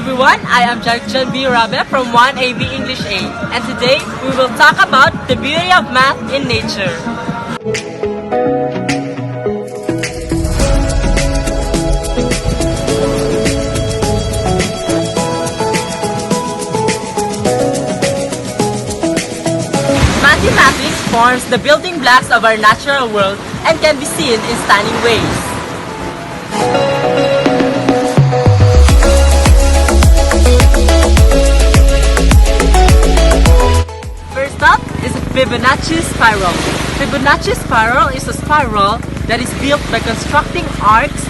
everyone, I am Jagchan B. Rabe from 1AB English A, and today we will talk about the beauty of math in nature. Mathematics forms the building blocks of our natural world and can be seen in stunning ways. First up is a Fibonacci spiral. Fibonacci spiral is a spiral that is built by constructing arcs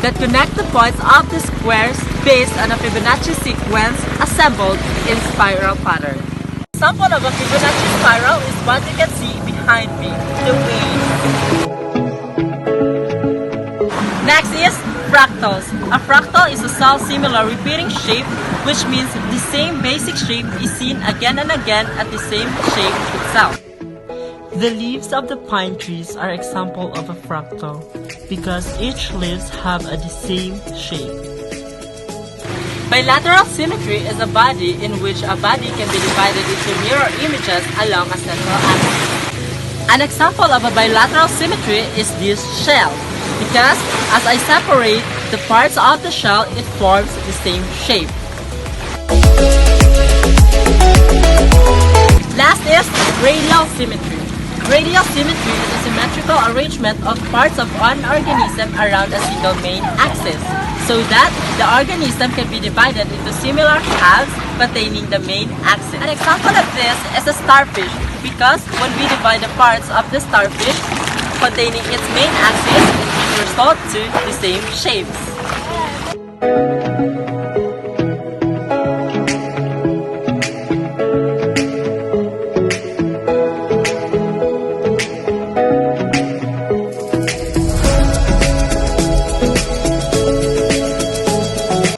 that connect the points of the squares based on a Fibonacci sequence assembled in spiral pattern. Example of a Fibonacci spiral is what you can see behind me, the wave. Next is fractals. A fractal is a cell-similar repeating shape, which means the same basic shape is seen again and again at the same shape itself. The leaves of the pine trees are example of a fractal because each leaves have the same shape. Bilateral symmetry is a body in which a body can be divided into mirror images along a central axis. An example of a bilateral symmetry is this shell, because as I separate the parts of the shell, it forms the same shape. Last is radial symmetry. Radial symmetry is a symmetrical arrangement of parts of an organism around a single main axis, so that the organism can be divided into similar halves containing the main axis. An example of this is a starfish, because when we divide the parts of the starfish containing its main axis, it will result to the same shapes.